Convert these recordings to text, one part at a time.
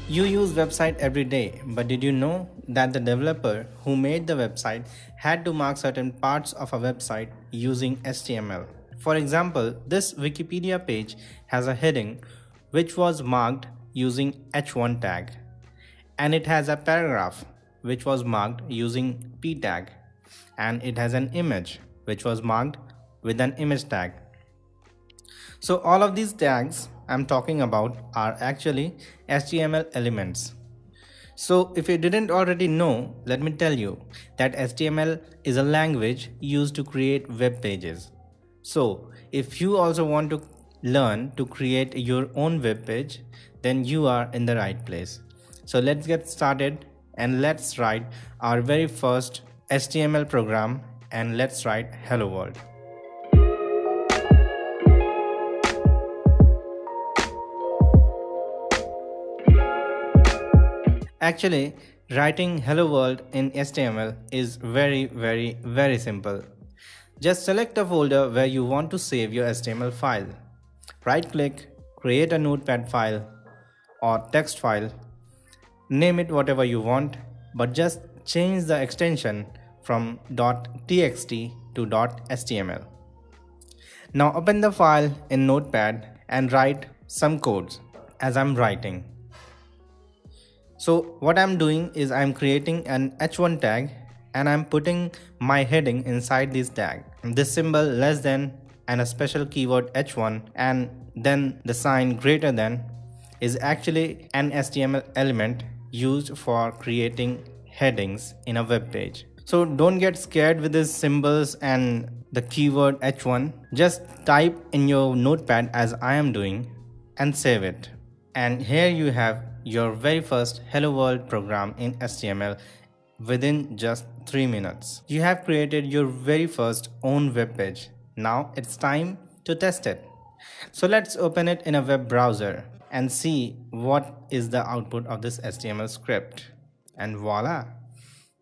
You use website every day, but did you know that the developer who made the website had to mark certain parts of a website using HTML? For example, this Wikipedia page has a heading which was marked using h1 tag, and it has a paragraph which was marked using p tag, and it has an image which was marked with an image tag. So all of these tags I'm talking about are actually HTML elements. So if you didn't already know, let me tell you that HTML is a language used to create web pages. So if you also want to learn to create your own web page, then you are in the right place. So let's get started and let's write our very first HTML program, and let's write hello world. Actually, writing hello world in HTML is very simple. Just select a folder where you want to save your HTML file. Right click, create a notepad file or text file. Name it whatever you want, but just change the extension from .txt to .html. Now open the file in notepad and write some codes as I'm writing. So what I'm doing is I'm creating an h1 tag and I'm putting my heading inside this tag. This symbol less than and a special keyword h1 and then the sign greater than is actually an HTML element used for creating headings in a web page. So don't get scared with these symbols and the keyword h1. Just type in your notepad as I am doing and save it. And here you have your very first hello world program in HTML within just 3 minutes. You have created your very first own web page. Now it's time to test it. So let's open it in a web browser and see what is the output of this HTML script. And voila!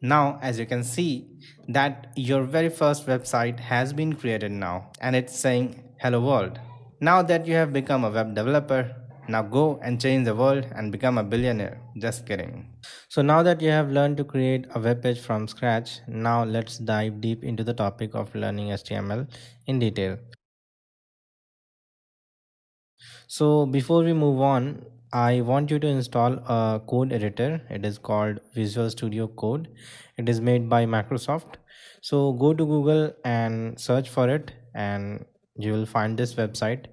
Now as you can see that your very first website has been created now and it's saying hello world. Now that you have become a web developer, now go and change the world and become a billionaire. Just kidding. So now that you have learned to create a web page from scratch, now let's dive deep into the topic of learning HTML in detail. So before we move on, I want you to install a code editor. It is called Visual Studio Code. It is made by Microsoft. So go to Google and search for it and you will find this website.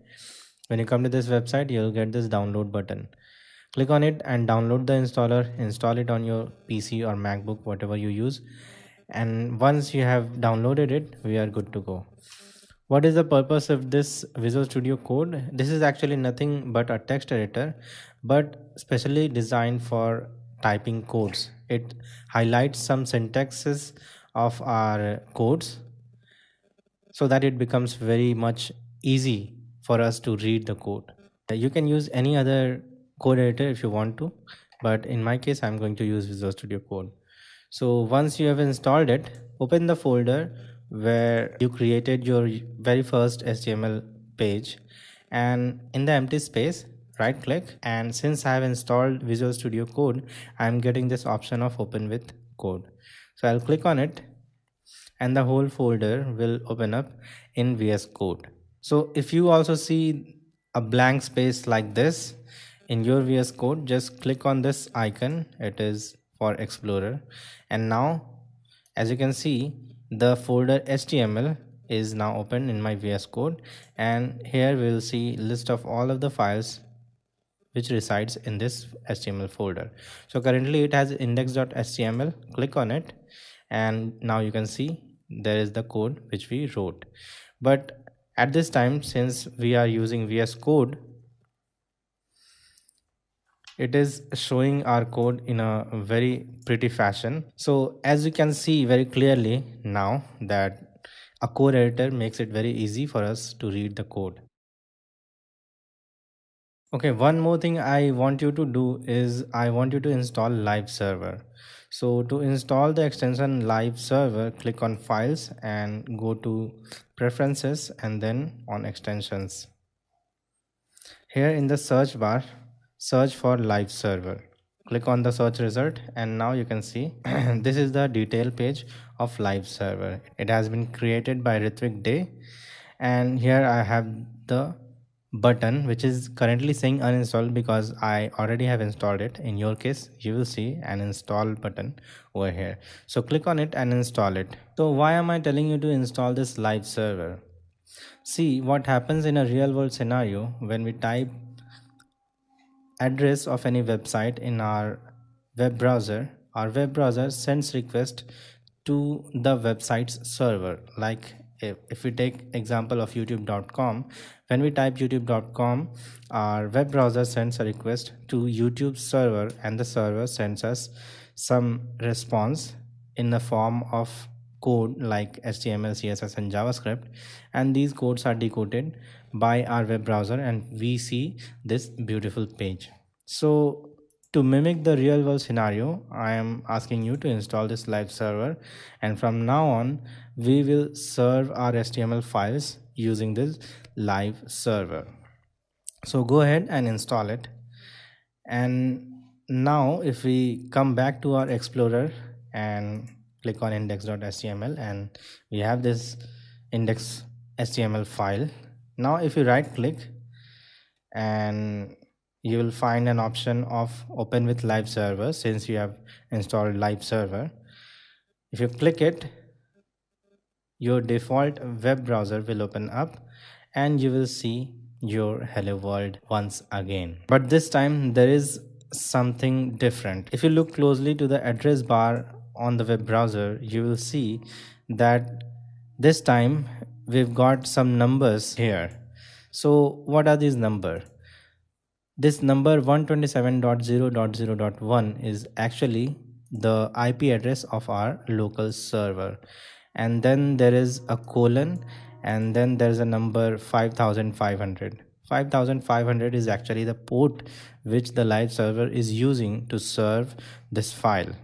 When you come to this website, you'll get this download button. Click on it and download the installer. Install it on your PC or MacBook, whatever you use. And once you have downloaded it, we are good to go. What is the purpose of this Visual Studio Code? This is actually nothing but a text editor, but specially designed for typing codes. It highlights some syntaxes of our codes so that it becomes very much easy for us to read the code. You can use any other code editor if you want to, but in my case I'm going to use Visual Studio Code. So once you have installed it, open the folder where you created your very first HTML page, and in the empty space right click, and since I have installed Visual Studio Code, I'm getting this option of open with code. So I'll click on it and the whole folder will open up in VS Code. So if you also see a blank space like this in your VS Code, just click on this icon. It is for Explorer. And now, as you can see, the folder HTML is now open in my VS Code. And here we will see list of all of the files which resides in this HTML folder. So currently it has index.html. Click on it. And now you can see there is the code which we wrote. But at this time, since we are using VS Code, it is showing our code in a very pretty fashion. So as you can see very clearly now that a code editor makes it very easy for us to read the code. Okay, one more thing I want you to do is I want you to install live server. So to install the extension live server, click on files and go to preferences and then on extensions. Here in the search bar, search for live server. Click on the search result and now you can see this is the detail page of live server. It has been created by Ritvik Day, and here I have the button which is currently saying uninstall because I already have installed it. In your case you will see an install button over here, so click on it and install it. So why am I telling you to install this live server? See what happens in a real world scenario when we type address of any website in our web browser sends request to the website's server. Like if we take example of youtube.com, when we type youtube.com, our web browser sends a request to YouTube server and the server sends us some response in the form of code like HTML, CSS and JavaScript, and these codes are decoded by our web browser and we see this beautiful page. So to mimic the real world scenario, I am asking you to install this live server, and from now on we will serve our HTML files using this live server. So go ahead and install it. And now if we come back to our Explorer and click on index.html, and we have this index.html file. Now if you right click, and you will find an option of open with live server since you have installed live server. If you click it, your default web browser will open up and you will see your hello world once again. But this time there is something different. If you look closely to the address bar on the web browser, you will see that this time we've got some numbers here. So what are these numbers? This number 127.0.0.1 is actually the IP address of our local server, and then there is a colon, and then there's a number 5500. 5500 is actually the port which the live server is using to serve this file.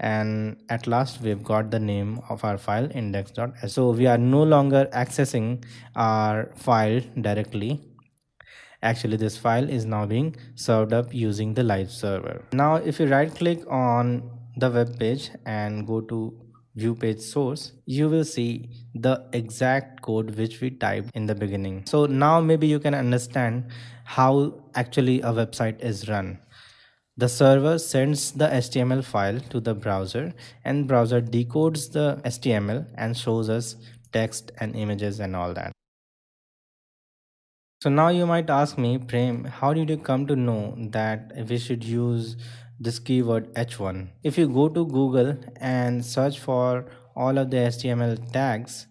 And at last we've got the name of our file index.html. So we are no longer accessing our file directly. Actually this file is now being served up using the live server. Now if you right click on the web page and go to view page source, you will see the exact code which we typed in the beginning. So now maybe you can understand how actually a website is run. The server sends the HTML file to the browser, and browser decodes the HTML and shows us text and images and all that. So now you might ask me, Prem, how did you come to know that we should use this keyword h1? If you go to Google and search for all of the HTML tags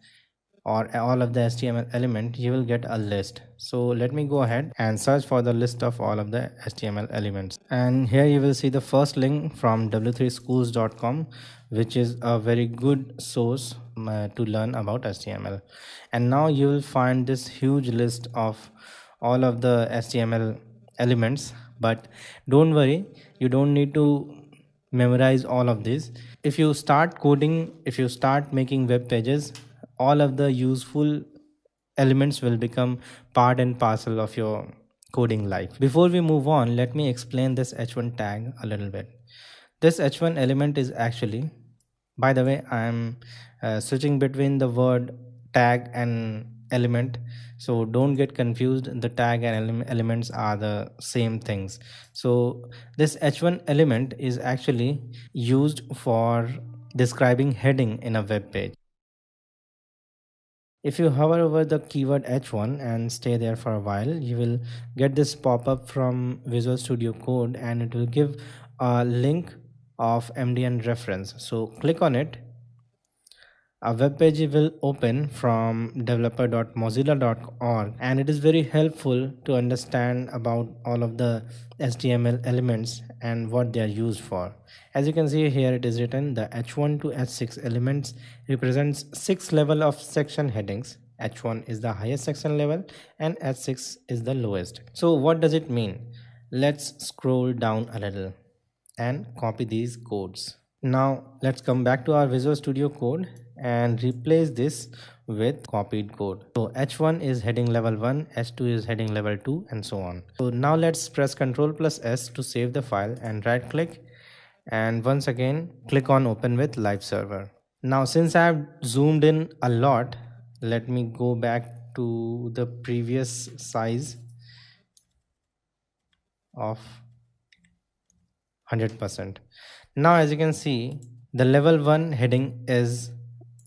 or all of the HTML element, you will get a list. So let me go ahead and search for the list of all of the HTML elements. And here you will see the first link from w3schools.com, which is a very good source to learn about HTML. And now you will find this huge list of all of the HTML elements, but don't worry, you don't need to memorize all of this. If you start coding, if you start making web pages, all of the useful elements will become part and parcel of your coding life. Before we move on, let me explain this h1 tag a little bit. This h1 element is actually, by the way, I'm switching between the word tag and element, so don't get confused. The tag and elements are the same things. So this h1 element is actually used for describing heading in a web page. If you hover over the keyword h1 and stay there for a while, you will get this pop-up from Visual Studio Code, and it will give a link of MDN reference. So click on it. A web page will open from developer.mozilla.org, and it is very helpful to understand about all of the HTML elements and what they are used for. As you can see here, it is written the h1 to h6 elements represents 6 level of section headings. H1 is the highest section level and h6 is the lowest. So what does it mean? Let's scroll down a little and copy these codes. Now let's come back to our Visual Studio Code and replace this with copied code. So h1 is heading level 1, h2 is heading level 2, and so on. So now let's press Ctrl plus S to save the file and right click, and once again click on open with live server. Now since I have zoomed in a lot, let me go back to the previous size of 100%. Now as you can see, the level 1 heading is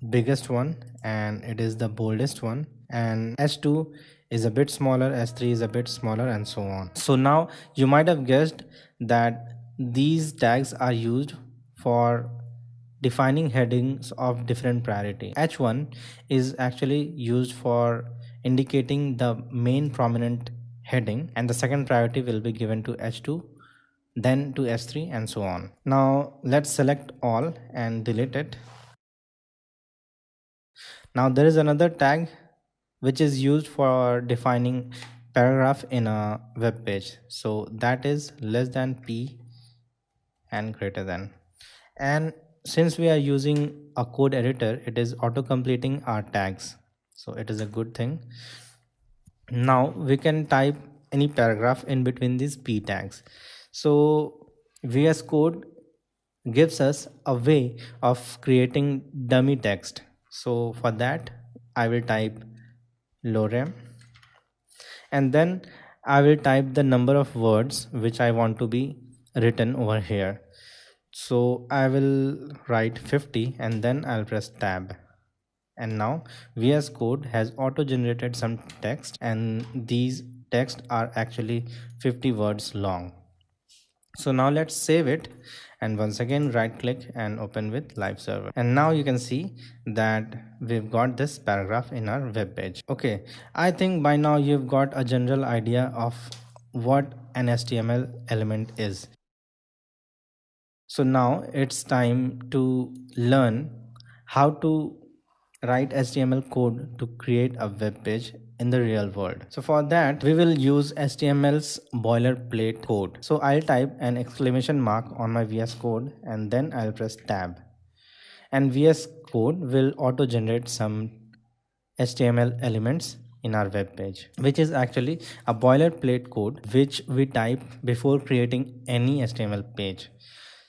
biggest one and it is the boldest one, and h2 is a bit smaller, h3 is a bit smaller, and so on. So now you might have guessed that these tags are used for defining headings of different priority. H1 is actually used for indicating the main prominent heading, and the second priority will be given to h2, then to s3, and so on. Now let's select all and delete it. Now there is another tag which is used for defining paragraph in a web page. So that is less than p and greater than. And since we are using a code editor, it is auto completing our tags. So it is a good thing. Now we can type any paragraph in between these p tags. So VS Code gives us a way of creating dummy text. So for that I will type lorem, and then I will type the number of words which I want to be written over here. So I will write 50 and then I'll press tab. And now VS Code has auto generated some text, and these text are actually 50 words long. So now let's save it, and once again right click and open with live server. And now you can see that we've got this paragraph in our web page. Okay, I think by now you've got a general idea of what an HTML element is. So now it's time to learn how to write HTML code to create a web page in the real world. So for that we will use HTML's boilerplate code. So I'll type an exclamation mark on my VS Code and then I'll press tab, and VS Code will auto generate some HTML elements in our web page, which is actually a boilerplate code which we type before creating any HTML page.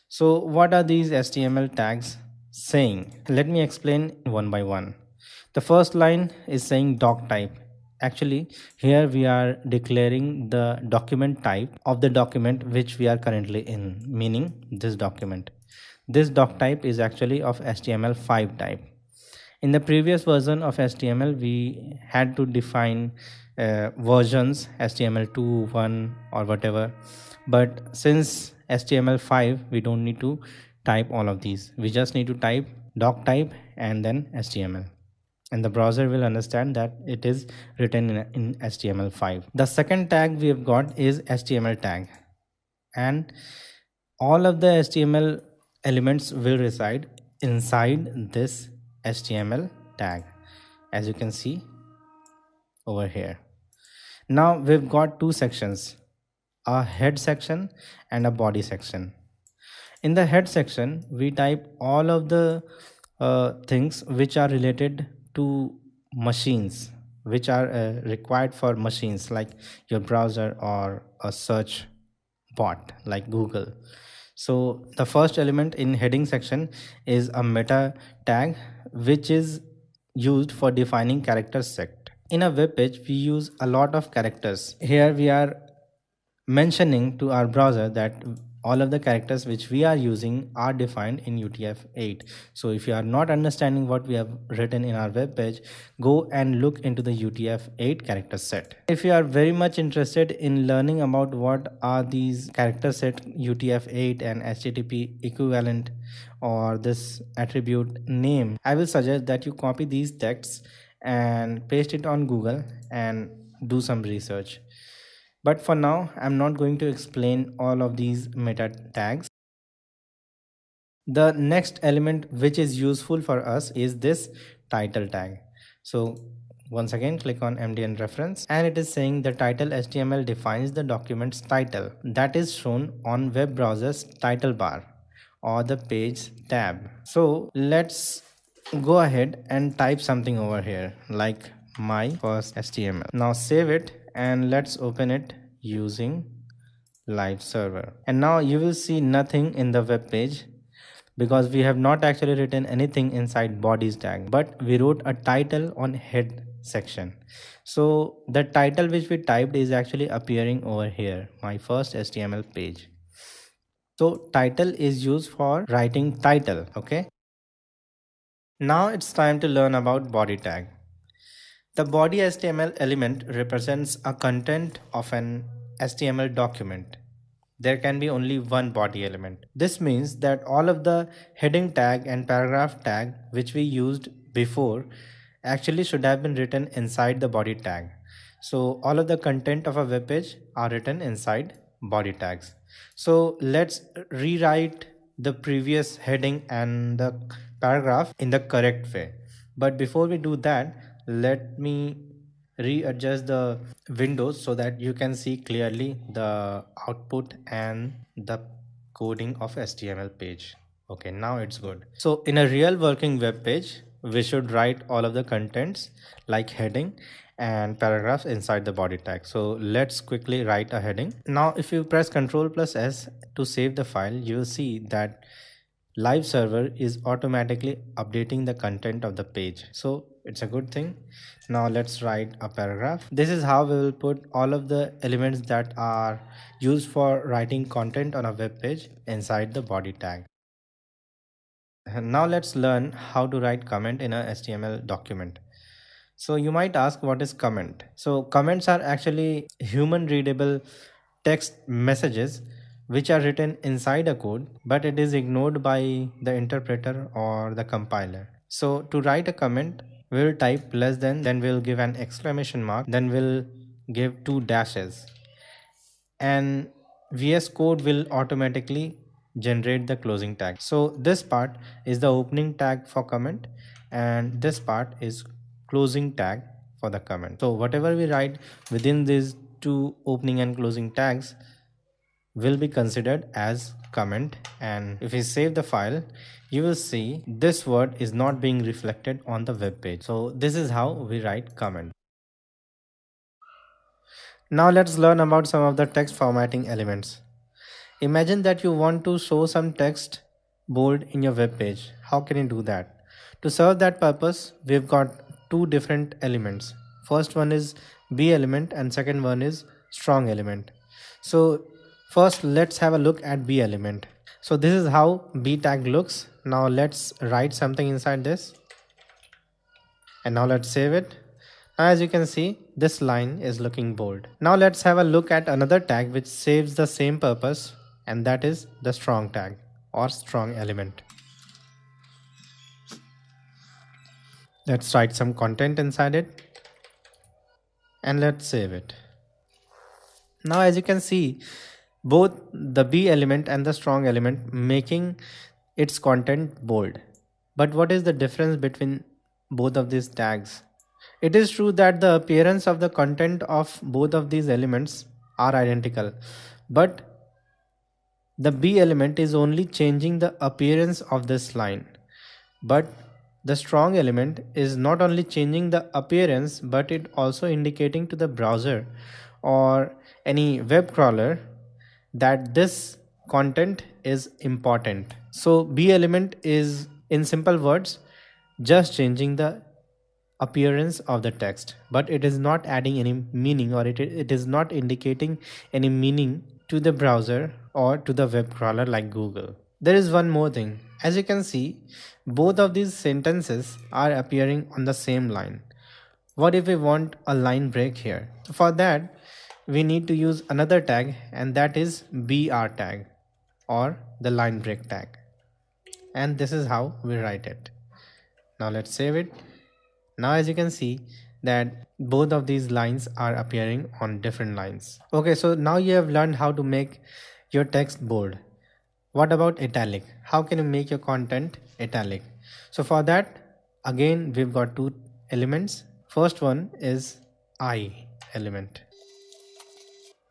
So what are these HTML tags saying? Let me explain one by one. The first line is saying doc type. Actually, here we are declaring the document type of the document which we are currently in, meaning this document. This doc type is actually of HTML5 type. In the previous version of HTML, we had to define versions HTML2, 1 or whatever. But since HTML5, we don't need to type all of these. We just need to type doc type and then HTML. And the browser will understand that it is written in HTML5. The second tag we have got is HTML tag. And all of the HTML elements will reside inside this HTML tag, as you can see over here. Now we've got two sections, a head section and a body section. In the head section we type all of the things which are related to machines, which are required for machines like your browser or a search bot like Google. So the first element in heading section is a meta tag which is used for defining character set. In a web page we use a lot of characters. Here we are mentioning to our browser that all of the characters which we are using are defined in UTF-8. So if you are not understanding what we have written in our web page, go and look into the UTF-8 character set. If you are very much interested in learning about what are these character set UTF-8 and HTTP equivalent or this attribute name, I will suggest that you copy these texts and paste it on Google and do some research. But for now, I'm not going to explain all of these meta tags. The next element which is useful for us is this title tag. So once again, click on MDN reference, and it is saying the title HTML defines the document's title that is shown on web browser's title bar or the page tab. So let's go ahead and type something over here like my first HTML. Now save it and let's open it using live server. And now you will see nothing in the web page because we have not actually written anything inside bodies tag, but we wrote a title on head section. So the title which we typed is actually appearing over here, my first HTML page. So title is used for writing title. Okay. Now it's time to learn about body tag. The body HTML element represents a content of an HTML document. There can be only one body element. This means that all of the heading tag and paragraph tag which we used before actually should have been written inside the body tag. So all of the content of a web page are written inside body tags. So let's rewrite the previous heading and the paragraph in the correct way. But before we do that, let me readjust the windows so that you can see clearly the output and the coding of HTML page. Okay, now it's good. So in a real working web page, we should write all of the contents like heading and paragraphs inside the body tag. So let's quickly write a heading. Now if you press Ctrl+S to save the file, you will see that live server is automatically updating the content of the page. So it's a good thing. Now let's write a paragraph. This is how we will put all of the elements that are used for writing content on a web page inside the body tag. And now let's learn how to write comment in a HTML document. So you might ask, what is comment? So comments are actually human readable text messages which are written inside a code, but it is ignored by the interpreter or the compiler. So to write a comment, we will type less than, then we'll give an exclamation mark, then we'll give two dashes, and VS Code will automatically generate the closing tag. So this part is the opening tag for comment and this part is closing tag for the comment. So whatever we write within these two opening and closing tags will be considered as comment, and if we save the file, you will see this word is not being reflected on the web page. So this is how we write comment. Now let's learn about some of the text formatting elements. Imagine that you want to show some text bold in your web page. How can you do that? To serve that purpose, we've got two different elements. First one is B element and second one is strong element. So first let's have a look at B element. So this is how B tag looks. Now let's write something inside this. And now let's save it. Now as you can see, this line is looking bold. Now let's have a look at another tag which serves the same purpose, and that is the strong tag or strong element. Let's write some content inside it and let's save it. Now as you can see, both the B element and the strong element making its content bold. But what is the difference between both of these tags? It is true that the appearance of the content of both of these elements are identical, but the B element is only changing the appearance of this line. But the strong element is not only changing the appearance, but it also indicating to the browser or any web crawler that this content is important. So B element is, in simple words, just changing the appearance of the text, but it is not adding any meaning, or it is not indicating any meaning to the browser or to the web crawler like Google. There is one more thing. As you can see, both of these sentences are appearing on the same line. What if we want a line break here? For that, we need to use another tag, and that is BR tag or the line break tag. And this is how we write it. Now let's save it. Now as you can see that both of these lines are appearing on different lines. Okay, so now you have learned how to make your text bold. What about italic? How can you make your content italic? So for that, again, we've got two elements. First one is I element.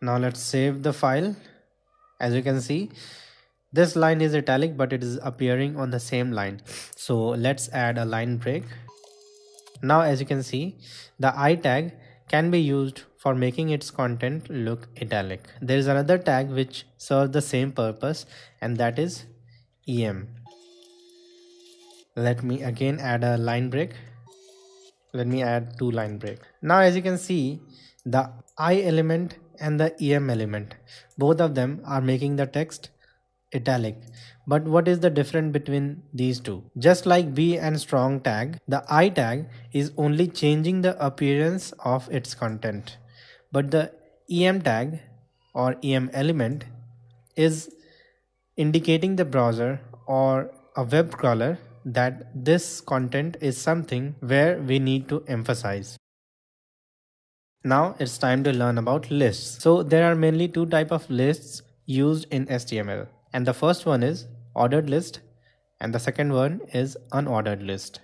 Now let's save the file. As you can see, This line is italic, but it is appearing on the same line. So let's add a line break. Now as you can see, the I tag can be used for making its content look italic. There is another tag which serves the same purpose, and that is em. Let me again add a line break. Let me add two line break. Now as you can see, the I element and the em element, both of them are making the text italic. But what is the difference between these two? Just like B and strong tag, the I tag is only changing the appearance of its content, but the em tag or em element is indicating the browser or a web crawler that this content is something where we need to emphasize. Now it's time to learn about lists. So there are mainly two types of lists used in HTML, and the first one is ordered list and the second one is unordered list.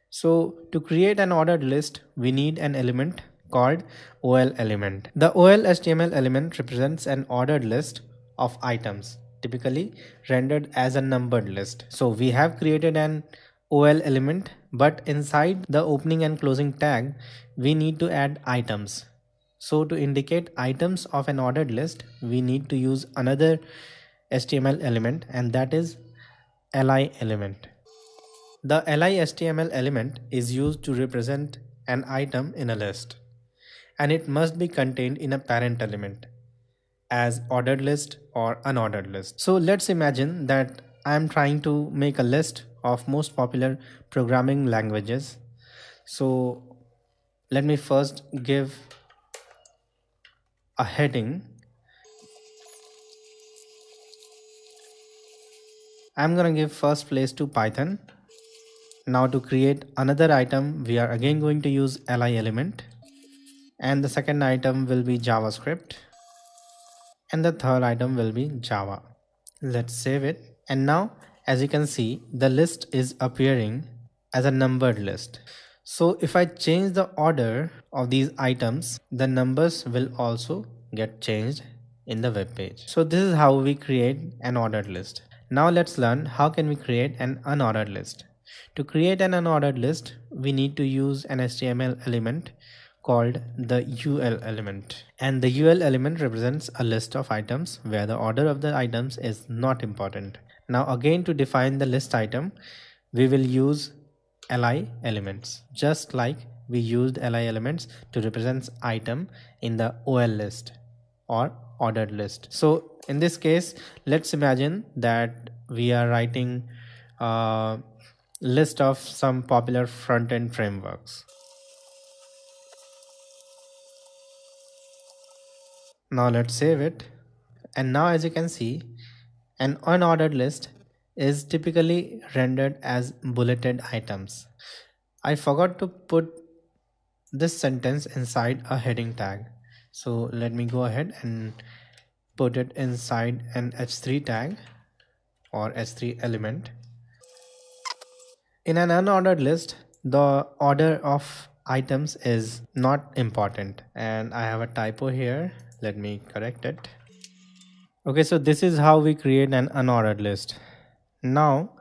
So to create an ordered list, we need an element called OL element. The OL HTML element represents an ordered list of items, typically rendered as a numbered list. So we have created an OL element, but inside the opening and closing tag, we need to add items. So to indicate items of an ordered list, we need to use another HTML element, and that is li element. The li HTML element is used to represent an item in a list, and it must be contained in a parent element as ordered list or unordered list. So let's imagine that I am trying to make a list of most popular programming languages. So let me first give a heading. I'm gonna give first place to Python. Now to create another item, we are again going to use li element, and the second item will be JavaScript, and the third item will be Java. Let's save it. And now as you can see, the list is appearing as a numbered list. So if I change the order of these items, the numbers will also get changed in the web page. So this is how we create an ordered list. Now let's learn how can we create an unordered list. To create an unordered list, we need to use an HTML element called the UL element, and the UL element represents a list of items where the order of the items is not important. Now again, to define the list item, we will use li elements, just like we used li elements to represent item in the OL list or ordered list. So in this case, let's imagine that we are writing a list of some popular front-end frameworks. Now let's save it. And now as you can see, an unordered list is typically rendered as bulleted items. I forgot to put this sentence inside a heading tag. So let me go ahead and put it inside an h3 tag or h3 element. In an unordered list, the order of items is not important, and I have a typo here. Let me correct it. Okay, so this is how we create an unordered list. Now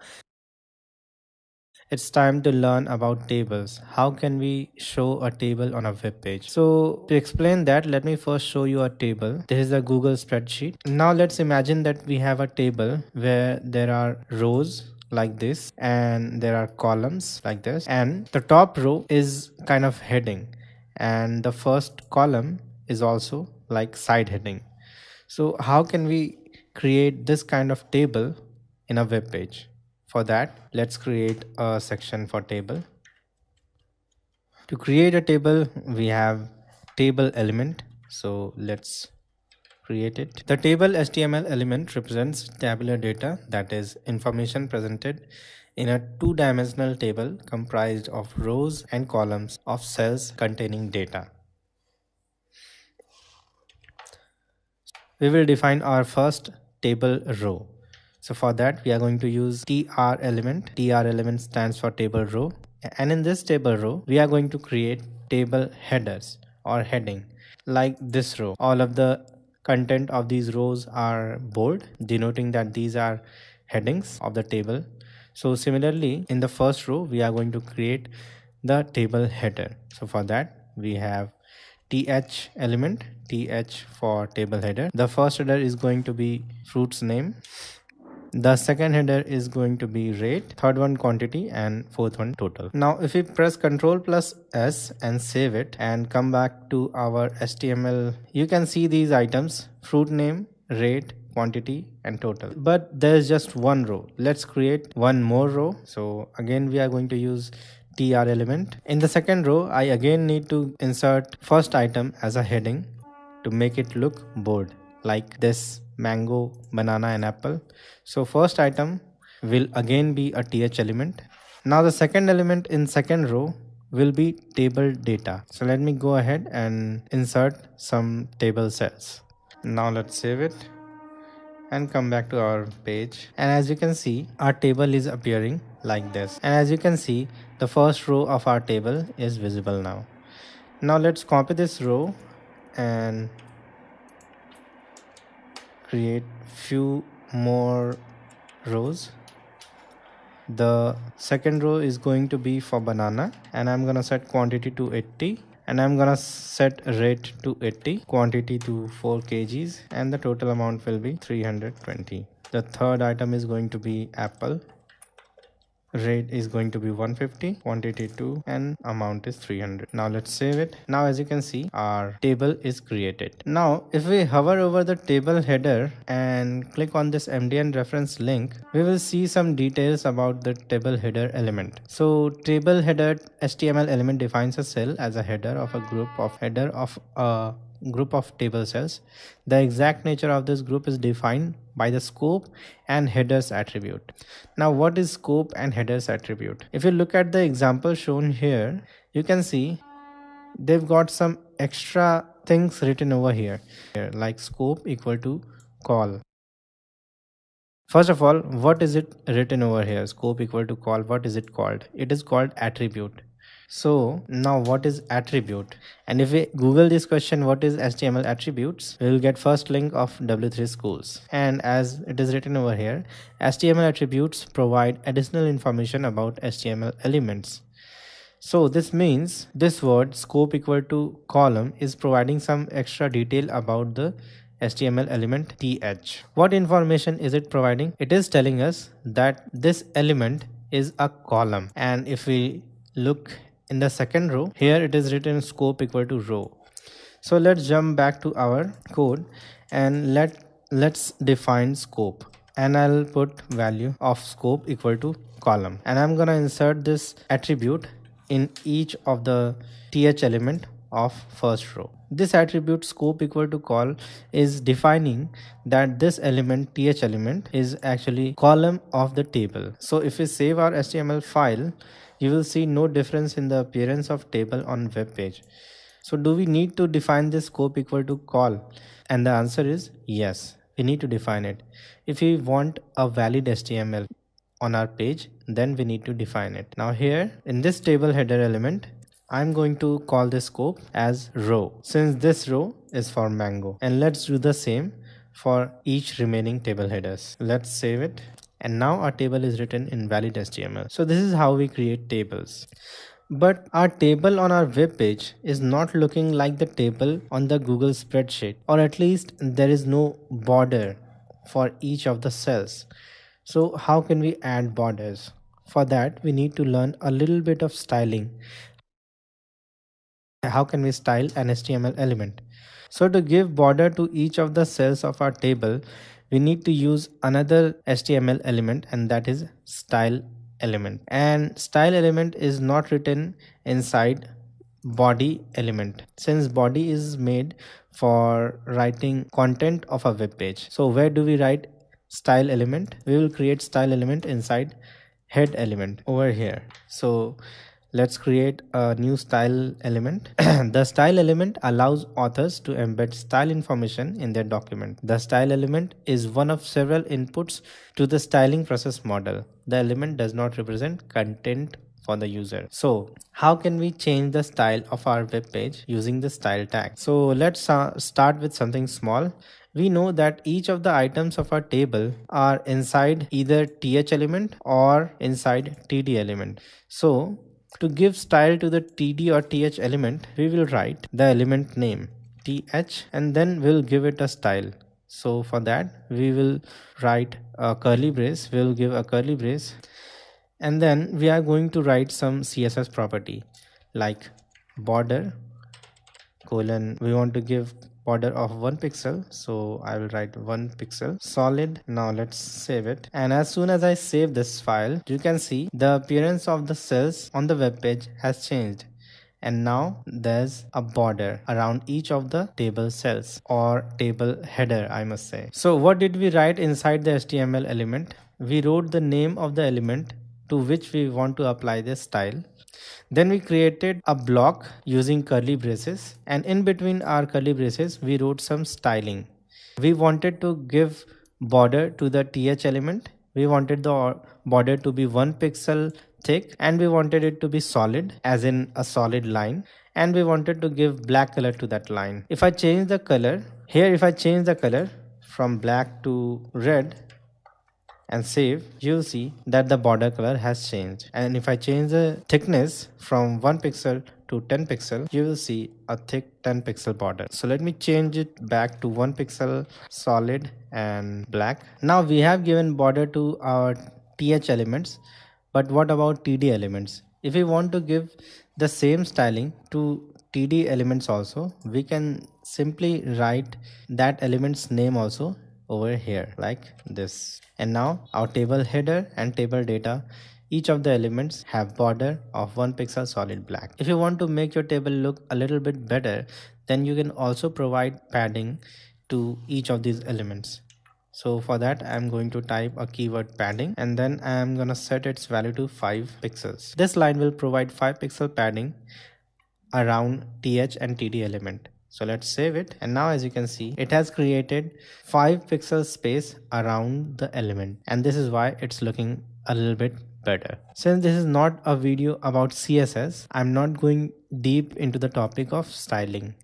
it's time to learn about tables. How can we show a table on a web page? So to explain that, let me first show you a table. This is a Google spreadsheet. Now let's imagine that we have a table where there are rows like this and there are columns like this, and the top row is kind of heading and the first column is also like side heading. So how can we create this kind of table in a web page? For that, let's create a section for table. To create a table, we have table element. So let's create it. The table HTML element represents tabular data, that is information presented in a two-dimensional table comprised of rows and columns of cells containing data. We will define our first table row. So for that, we are going to use tr element. Tr element stands for table row. And in this table row, we are going to create table headers or heading like this row. All of the content of these rows are bold, denoting that these are headings of the table. So similarly, in the first row, we are going to create the table header. So for that, we have th element, th for table header. The first header is going to be fruit's name. The second header is going to be rate, third one quantity, and fourth one total. Now if we press Ctrl plus S and save it and come back to our HTML, you can see these items: fruit name, rate, quantity, and total. But there's just one row. Let's create one more row. So again, we are going to use tr element. In the second row, I again need to insert first item as a heading to make it look bold, like this: mango, banana, and apple. So first item will again be a th element. Now the second element in second row will be table data. So let me go ahead and insert some table cells. Now let's save it and come back to our page. And as you can see, our table is appearing like this. And as you can see, the first row of our table is visible now. Now let's copy this row and create few more rows. The second row is going to be for banana, and I'm gonna set quantity to 80, and I'm gonna set rate to 80, quantity to 4 kgs, and the total amount will be 320. The third item is going to be apple. Rate is going to be 150, quantity 2, and amount is 300. Now let's save it. Now as you can see, our table is created. Now if we hover over the table header and click on this MDN reference link, we will see some details about the table header element. So table header HTML element defines a cell as a header of a group of table cells. The exact nature of this group is defined by the scope and headers attribute. Now what is scope and headers attribute? If you look at the example shown here, you can see they've got some extra things written over here, like scope equal to call. First of all, what is it written over here? Scope equal to call, what is it called? It is called attribute. So now what is attribute? And if we Google this question, what is HTML attributes, we will get first link of W3 schools. And as it is written over here, HTML attributes provide additional information about HTML elements. So this means this word scope equal to column is providing some extra detail about the HTML element th. What information is it providing? It is telling us that this element is a column. And if we look in the second row, here it is written scope equal to row. So let's jump back to our code and let's define scope, and I'll put value of scope equal to column, and I'm gonna insert this attribute in each of the th element of first row. This attribute scope equal to col is defining that this element th element is actually column of the table. So if we save our HTML file, you will see no difference in the appearance of table on web page. So do we need to define this scope equal to col? And the answer is yes, we need to define it. If we want a valid HTML on our page, then we need to define it. Now here in this table header element, I'm going to call this scope as row, since this row is for mango. And let's do the same for each remaining table headers. Let's save it. And now our table is written in valid HTML. So this is how we create tables. But our table on our web page is not looking like the table on the Google spreadsheet, or at least there is no border for each of the cells. So how can we add borders? For that, we need to learn a little bit of styling. How can we style an HTML element? So to give border to each of the cells of our table, we need to use another HTML element, and that is style element. And style element is not written inside body element, since body is made for writing content of a web page. So where do we write style element? We will create style element inside head element over here. So let's create a new style element. The style element allows authors to embed style information in their document. The style element is one of several inputs to the styling process model. The element does not represent content for the user. So how can we change the style of our web page using the style tag? So let's start with something small. We know that each of the items of our table are inside either th element or inside td element. So to give style to the td or th element, we will write the element name th and then we'll give it a style. So for that we will write a curly brace, we'll give a curly brace, and then we are going to write some css property like border colon, we want to give border of 1 pixel, so I will write 1 pixel solid. Now let's save it, and as soon as I save this file, you can see the appearance of the cells on the web page has changed, and now there's a border around each of the table cells or table header, I must say. So what did we write inside the HTML element? We wrote the name of the element to which we want to apply this style. Then we created a block using curly braces, and in between our curly braces we wrote some styling. We wanted to give border to the th element, we wanted the border to be 1 pixel thick, and we wanted it to be solid as in a solid line, and we wanted to give black color to that line. If I change the color here, if I change the color from black to red and save, you'll see that the border color has changed. And if I change the thickness from 1 pixel to 10 pixel, you will see a thick 10 pixel border. So let me change it back to 1 pixel solid and black. Now we have given border to our th elements, but what about td elements? If we want to give the same styling to td elements also, we can simply write that element's name also over here like this. And now our table header and table data, each of the elements have border of 1 pixel solid black. If you want to make your table look a little bit better, then you can also provide padding to each of these elements. So for that I'm going to type a keyword padding, and then I'm gonna set its value to 5 pixels. This line will provide 5 pixel padding around th and td element. So let's save it, and now as you can see, it has created 5 pixel space around the element, and this is why it's looking a little bit better. Since this is not a video about CSS, I'm not going deep into the topic of styling.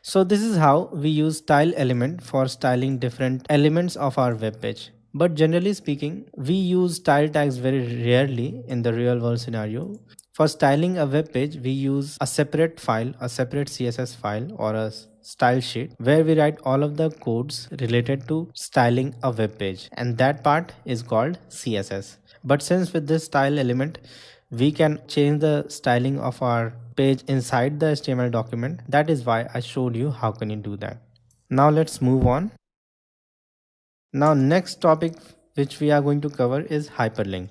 So this is how we use style element for styling different elements of our web page. But generally speaking, we use style tags very rarely in the real world scenario. For styling a web page, we use a separate file, a separate CSS file or a style sheet where we write all of the codes related to styling a web page, and that part is called CSS. But since with this style element, we can change the styling of our page inside the HTML document. That is why I showed you how can you do that. Now let's move on. Now next topic which we are going to cover is hyperlink.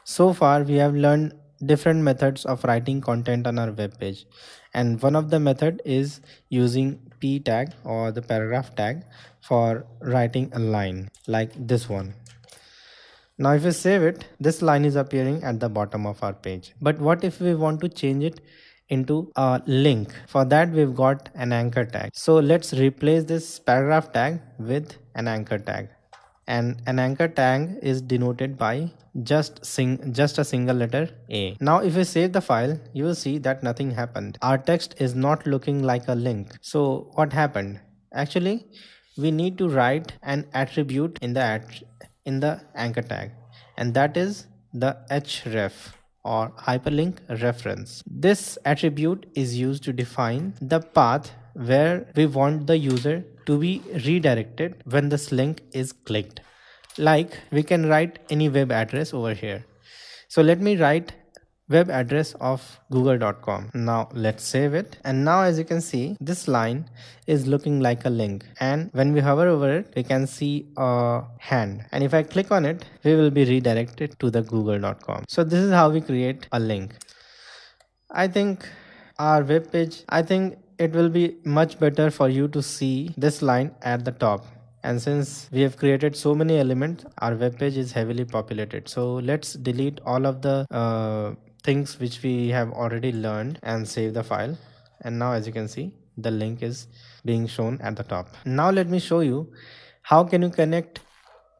So far we have learned different methods of writing content on our web page, and one of the method is using p tag or the paragraph tag for writing a line like this one. Now if we save it, this line is appearing at the bottom of our page. But what if we want to change it into a link? For that we've got an anchor tag. So let's replace this paragraph tag with an anchor tag, and an anchor tag is denoted by just a single letter A. Now if we save the file, you will see that nothing happened. Our text is not looking like a link. So what happened? Actually, we need to write an attribute in the anchor tag, and that is the Href or hyperlink reference. This attribute is used to define the path where we want the user to be redirected when this link is clicked. Like we can write any web address over here. So let me write web address of google.com. Now let's save it, and now as you can see, this line is looking like a link, and when we hover over it, we can see a hand, and if I click on it, we will be redirected to the google.com. So this is how we create a link. I think our web page, it will be much better for you to see this line at the top. And since we have created so many elements, our web page is heavily populated. So let's delete all of the things which we have already learned and save the file. And now as you can see, the link is being shown at the top. Now let me show you how can you connect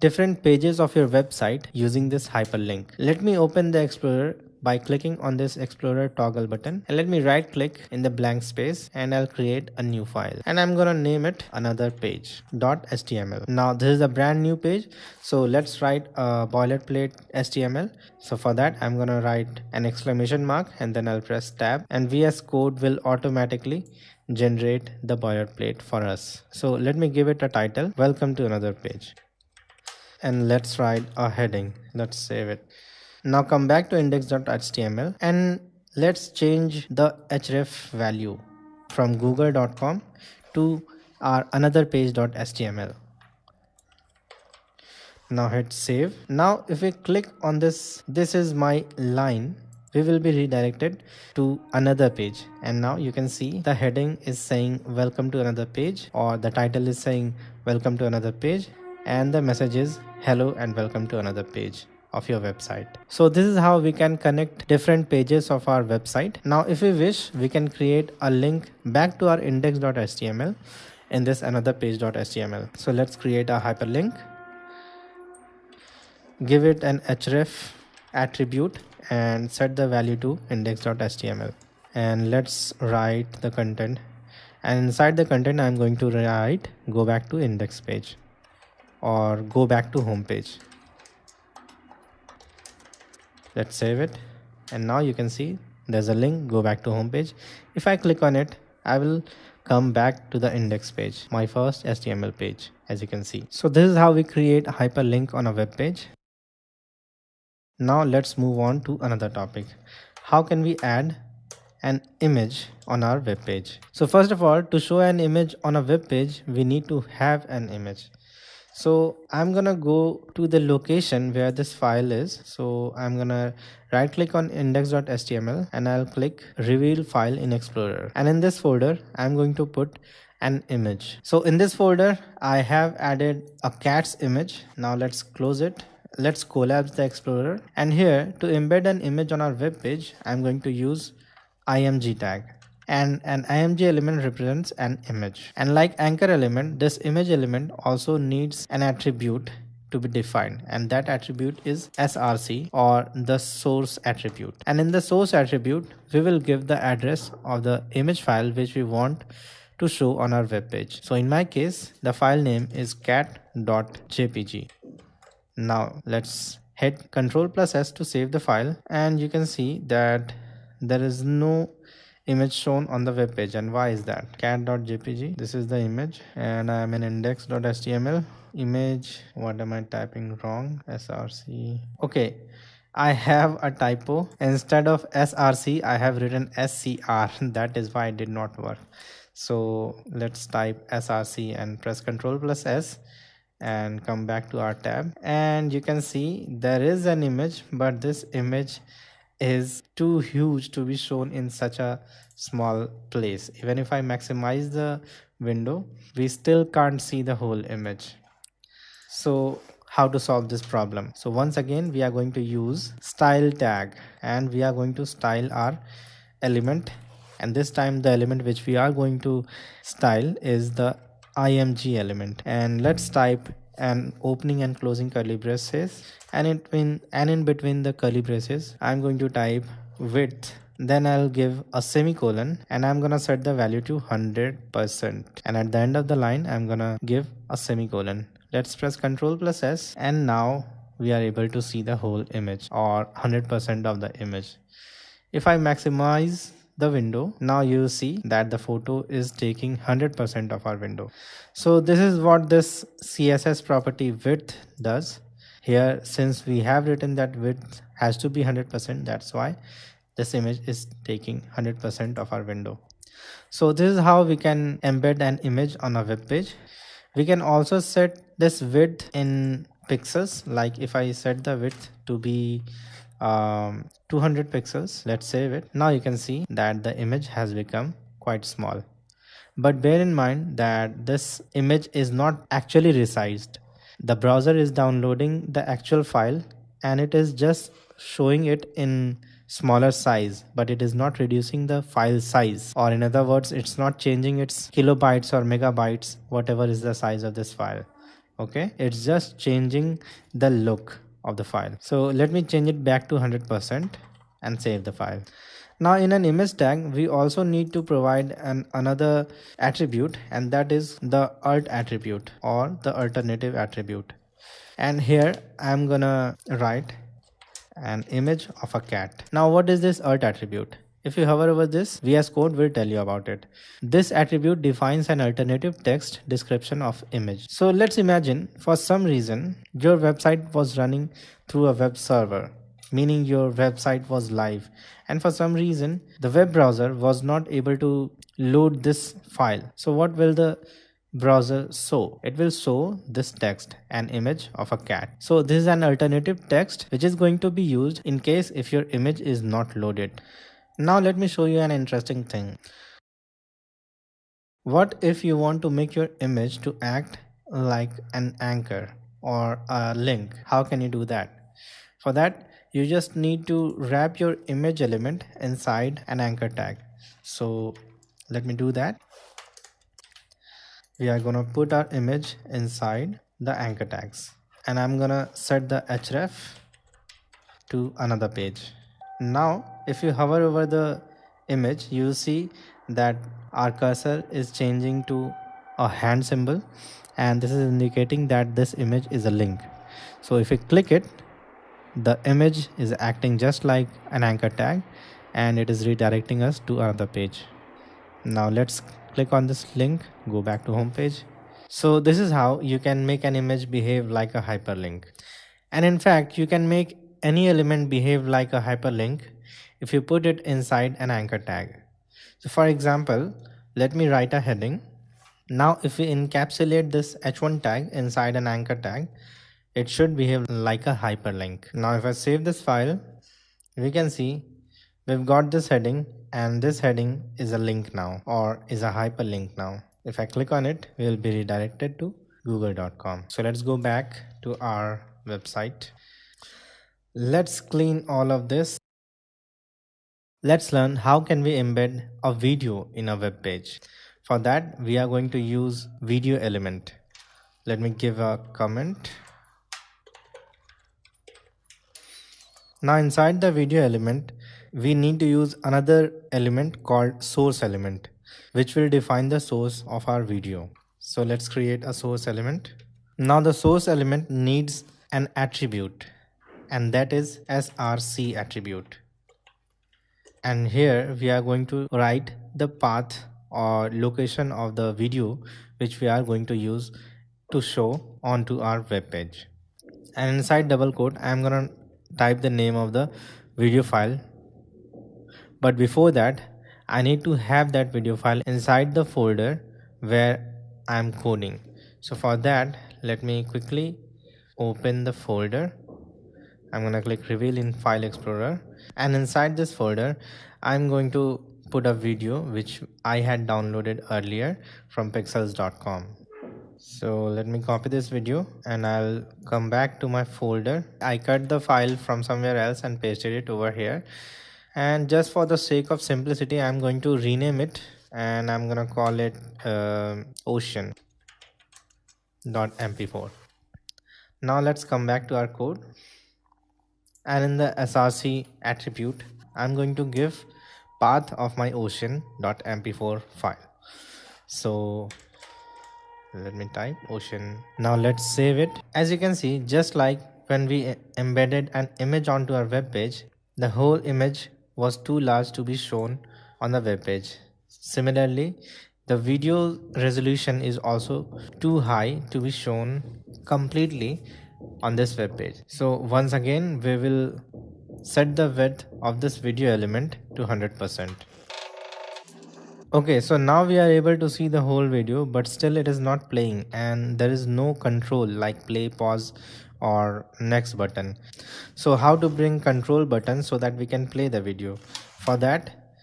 different pages of your website using this hyperlink. Let me open the Explorer by clicking on this Explorer toggle button, and let me right click in the blank space and I'll create a new file, and I'm gonna name it another page .html. Now this is a brand new page, so let's write a boilerplate HTML. So for that I'm gonna write an exclamation mark and then I'll press tab, and VS Code will automatically generate the boilerplate for us. So let me give it a title, welcome to another page, and let's write a heading. Let's save it. Now come back to index.html and let's change the href value from google.com to our another page.html. Now hit save. Now if we click on this is my line, we will be redirected to another page, and now you can see the heading is saying welcome to another page, or the title is saying welcome to another page, and the message is hello and welcome to another page of your website. So this is how we can connect different pages of our website. Now if we wish, we can create a link back to our index.html in this another page.html. So let's create a hyperlink, give it an href attribute and set the value to index.html, and let's write the content, and inside the content I'm going to write go back to index page or go back to home page. Let's save it, and now you can see there's a link go back to home page. If I click on it, I will come back to the index page, my first HTML page, as you can see. So this is how we create a hyperlink on a web page. Now let's move on to another topic. How can we add an image on our web page? So first of all, to show an image on a web page, we need to have an image. So I'm gonna go to the location where this file is. So I'm gonna right click on index.html and I'll click reveal file in Explorer, and in this folder I'm going to put an image. So in this folder I have added a cat's image. Now let's close it. Let's collapse the Explorer, and here to embed an image on our web page I'm going to use img tag, and an img element represents an image, and like anchor element, this image element also needs an attribute to be defined, and that attribute is src, or the source attribute. And in the source attribute we will give the address of the image file which we want to show on our web page. So in my case the file name is cat.jpg. Now let's hit Ctrl+S to save the file, and you can see that there is no image shown on the web page. And why is that? Cat.jpg, this is the image, and I am in index.html image. What am I typing wrong? src. Okay, I have a typo. Instead of src I have written scr. That is why it did not work. So let's type src and press Ctrl+S and come back to our tab, and you can see there is an image, but this image is too huge to be shown in such a small place. Even if I maximize the window, we still can't see the whole image. So how to solve this problem? So once again we are going to use style tag, and we are going to style our element, and this time the element which we are going to style is the img element. And let's type an opening and closing curly braces, and in between the curly braces I'm going to type width, then I'll give a semicolon, and I'm gonna set the value to 100%, and at the end of the line I'm gonna give a semicolon. Let's press Ctrl+S, and now we are able to see the whole image, or 100% of the image. If I maximize the window, now you see that the photo is taking 100% of our window. So this is what this css property width does. Here, since we have written that width has to be 100%, that's why this image is taking 100% of our window. So this is how we can embed an image on a web page. We can also set this width in pixels, like if I set the width to be 200 pixels, let's save it. Now you can see that the image has become quite small, but bear in mind that this image is not actually resized. The browser is downloading the actual file and it is just showing it in smaller size, but it is not reducing the file size, or in other words it's not changing its kilobytes or megabytes, whatever is the size of this file. Okay, it's just changing the look of the file. So let me change it back to 100%, and save the file. Now in an image tag, we also need to provide another attribute, and that is the alt attribute or the alternative attribute. And here I'm gonna write an image of a cat. Now what is this alt attribute? If you hover over this, VS Code will tell you about it. This attribute defines an alternative text description of image. So let's imagine for some reason your website was running through a web server, meaning your website was live, and for some reason the web browser was not able to load this file. So what will the browser show? It will show this text, an image of a cat. So this is an alternative text which is going to be used in case if your image is not loaded. Now let me show you an interesting thing. What if you want to make your image to act like an anchor or a link? How can you do that? For that, you just need to wrap your image element inside an anchor tag. So let me do that. We are gonna put our image inside the anchor tags, and I'm gonna set the href to another page. Now if you hover over the image, you will see that our cursor is changing to a hand symbol, and this is indicating that this image is a link. So if you click it, the image is acting just like an anchor tag, and it is redirecting us to another page. Now let's click on this link, go back to home page. So this is how you can make an image behave like a hyperlink. And in fact, you can make any element behave like a hyperlink if you put it inside an anchor tag. So for example, let me write a heading. Now if we encapsulate this h1 tag inside an anchor tag, it should behave like a hyperlink. Now if I save this file, we can see we've got this heading, and this heading is a link now, or is a hyperlink now. If I click on it, we will be redirected to google.com. So let's go back to our website. Let's clean all of this. Let's learn how can we embed a video in a web page. For that, we are going to use video element. Let me give a comment. Now inside the video element, we need to use another element called source element, which will define the source of our video. So let's create a source element. Now the source element needs an attribute, and that is src attribute. And here we are going to write the path or location of the video which we are going to use to show onto our web page. And inside double quote, I am gonna type the name of the video file. But before that, I need to have that video file inside the folder where I'm coding. So for that, let me quickly open the folder. I'm going to click reveal in file explorer, and inside this folder, I'm going to put a video which I had downloaded earlier from pixels.com. So let me copy this video and I'll come back to my folder. I cut the file from somewhere else and pasted it over here. And just for the sake of simplicity, I'm going to rename it, and I'm going to call it ocean.mp4. Now let's come back to our code. And in the src attribute, I'm going to give path of my ocean.mp4 file. So let me type ocean. Now let's save it. As you can see, just like when we embedded an image onto our web page, the whole image was too large to be shown on the web page. Similarly, the video resolution is also too high to be shown completely on this web page. So once again, we will set the width of this video element to 100%. Okay, so now we are able to see the whole video, but still it is not playing, and there is no control like play, pause or next button. So how to bring control button so that we can play the video? For that,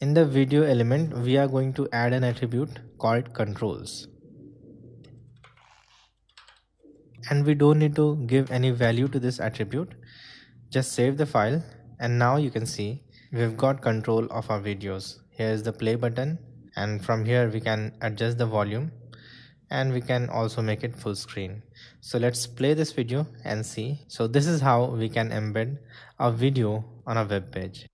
in the video element, we are going to add an attribute called controls. And we don't need to give any value to this attribute. Just save the file, and now you can see we've got control of our videos. Here is the play button, and from here we can adjust the volume. and we can also make it full screen. So let's play this video and see. So this is how we can embed a video on a web page.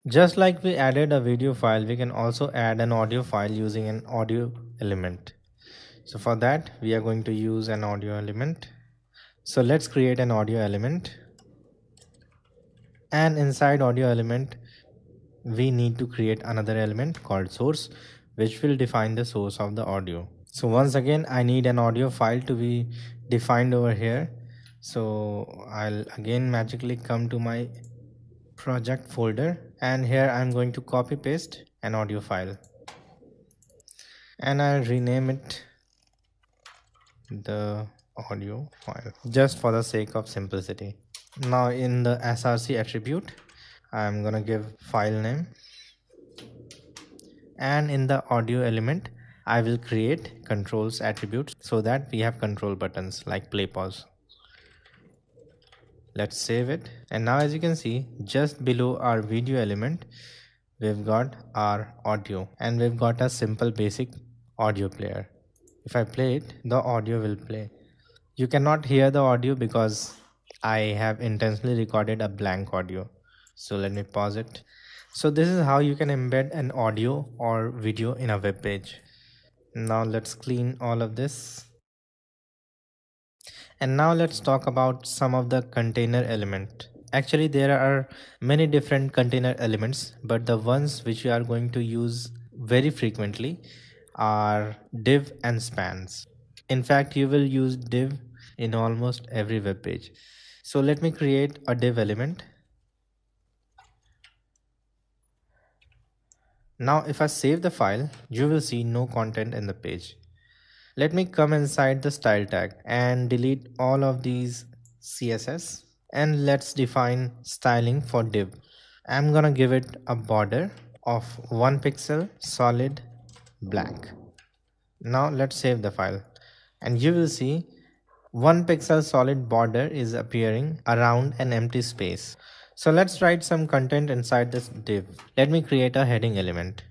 Just like we added a video file, we can also add an audio file using an audio element. So for that, we are going to use an audio element. So let's create an audio element, and inside audio element we need to create another element called source, which will define the source of the audio. So once again, I need an audio file to be defined over here. So I'll again magically come to my project folder, and here I'm going to copy paste an audio file, and I'll rename it the audio file just for the sake of simplicity. Now in the src attribute, I'm gonna give file name, and in the audio element I will create controls attributes so that we have control buttons like play, pause. Let's save it, and now as you can see, just below our video element we've got our audio, and we've got a simple basic audio player. If I play it, the audio will play. You cannot hear the audio because I have intentionally recorded a blank audio. So let me pause it. So this is how you can embed an audio or video in a web page. Now let's clean all of this. And now let's talk about some of the container element. Actually, there are many different container elements, but the ones which we are going to use very frequently are div and spans. In fact, you will use div in almost every web page. So let me create a div element. Now if I save the file, you will see no content in the page. Let me come inside the style tag and delete all of these CSS, and let's define styling for div. I'm gonna give it a border of 1 pixel solid black. Now let's save the file, and you will see 1 pixel solid border is appearing around an empty space. So let's write some content inside this div. Let me create a heading element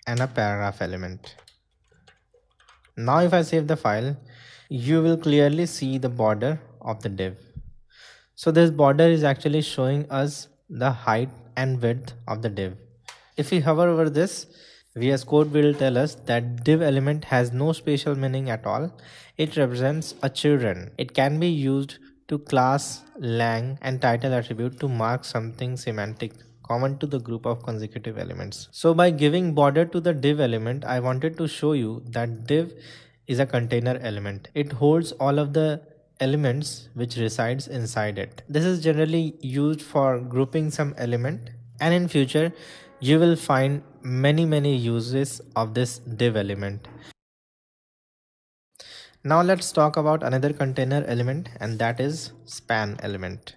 and a paragraph element. Now if I save the file, you will clearly see the border of the div. So this border is actually showing us the height and width of the div. If we hover over this, VS Code will tell us that div element has no spatial meaning at all. It represents a children. It can be used to class, lang, and title attribute to mark something semantic common to the group of consecutive elements. So by giving border to the div element, I wanted to show you that div is a container element. It holds all of the elements which resides inside it. This is generally used for grouping some element, and in future you will find many uses of this div element. Now let's talk about another container element, and that is span element.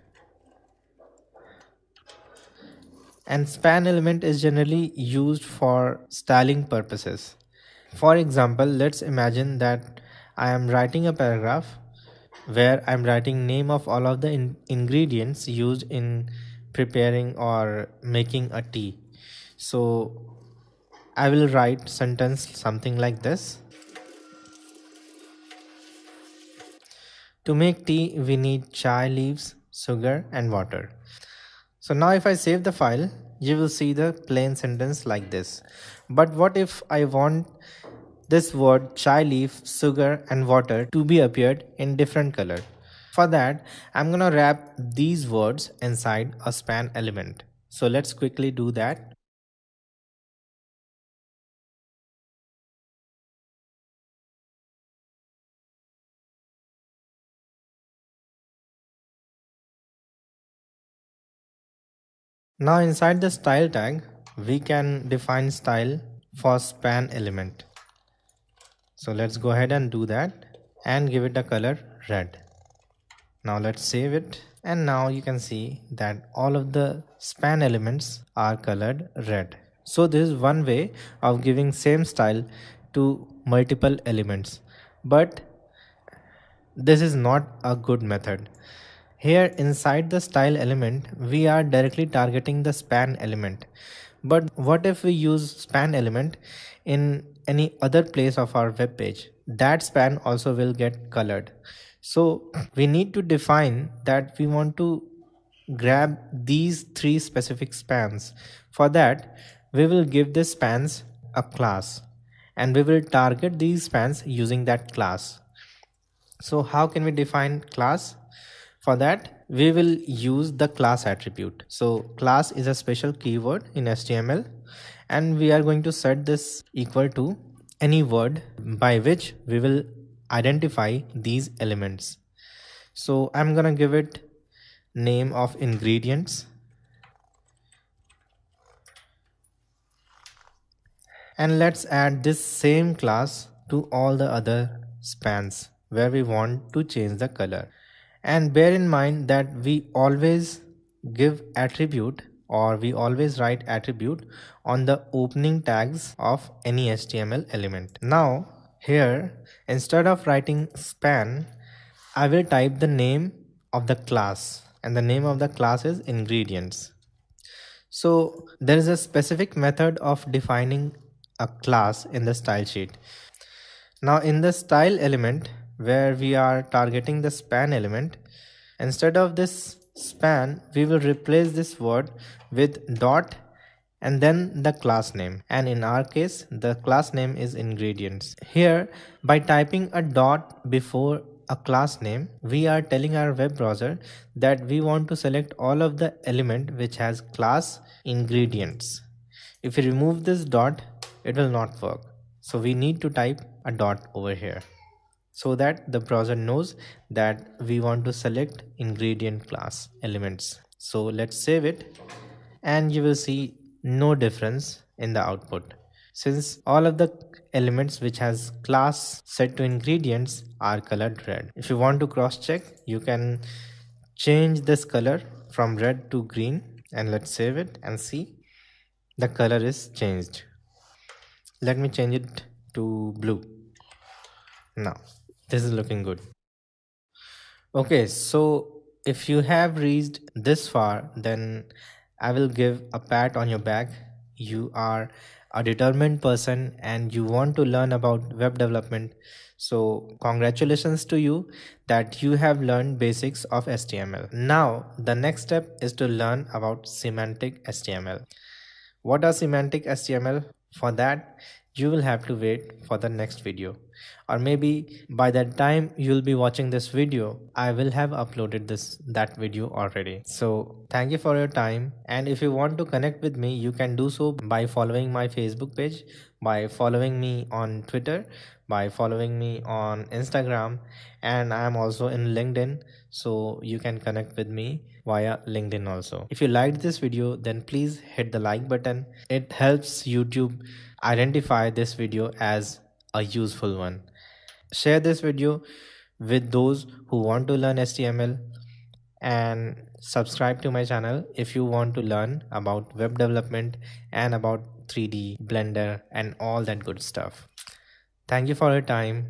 And span element is generally used for styling purposes. For example, let's imagine that I am writing a paragraph where I'm writing name of all of the ingredients used in preparing or making a tea. So I will write sentence something like this. To make tea, we need chai leaves, sugar, and water. So now if I save the file, you will see the plain sentence like this. But what if I want this word chai leaf, sugar, and water to be appeared in different color? For that, I'm gonna wrap these words inside a span element. So let's quickly do that. Now inside the style tag, we can define style for span element. So let's go ahead and do that and give it a color red. Now let's save it, and now you can see that all of the span elements are colored red. So this is one way of giving same style to multiple elements, but this is not a good method. Here inside the style element, we are directly targeting the span element. But what if we use span element in any other place of our web page, that span also will get colored. So we need to define that we want to grab these three specific spans. For that, we will give the spans a class and we will target these spans using that class. So how can we define class? For that, we will use the class attribute. So class is a special keyword in HTML and we are going to set this equal to any word by which we will identify these elements. So I'm gonna give it name of ingredients, and let's add this same class to all the other spans where we want to change the color. And bear in mind that we always give attribute, or we always write attribute on the opening tags of any HTML element. Now here, instead of writing span, I will type the name of the class, and the name of the class is ingredients. So there is a specific method of defining a class in the style sheet. Now in the style element where we are targeting the span element, instead of this span, we will replace this word with dot and then the class name, and in our case the class name is ingredients. Here, by typing a dot before a class name, we are telling our web browser that we want to select all of the element which has class ingredients. If we remove this dot, it will not work. So we need to type a dot over here so that the browser knows that we want to select ingredient class elements. So let's save it and you will see no difference in the output, since all of the elements which has class set to ingredients are colored red. If you want to cross check, you can change this color from red to green, and let's save it and see the color is changed. Let me change it to blue. Now this is looking good. Okay, so if you have reached this far, then I will give a pat on your back. You are a determined person and you want to learn about web development. So congratulations to you that you have learned basics of HTML. Now the next step is to learn about semantic HTML. What are semantic HTML? For that, you will have to wait for the next video, or maybe by that time you'll be watching this video, I will have uploaded that video already. So thank you for your time, and if you want to connect with me, you can do so by following my Facebook page, by following me on Twitter, by following me on Instagram, and I am also in LinkedIn, so you can connect with me via LinkedIn also. If you liked this video, then please hit the like button. It helps YouTube identify this video as a useful one. Share this video with those who want to learn HTML, and subscribe to my channel if you want to learn about web development and about 3D, Blender and all that good stuff. Thank you for your time.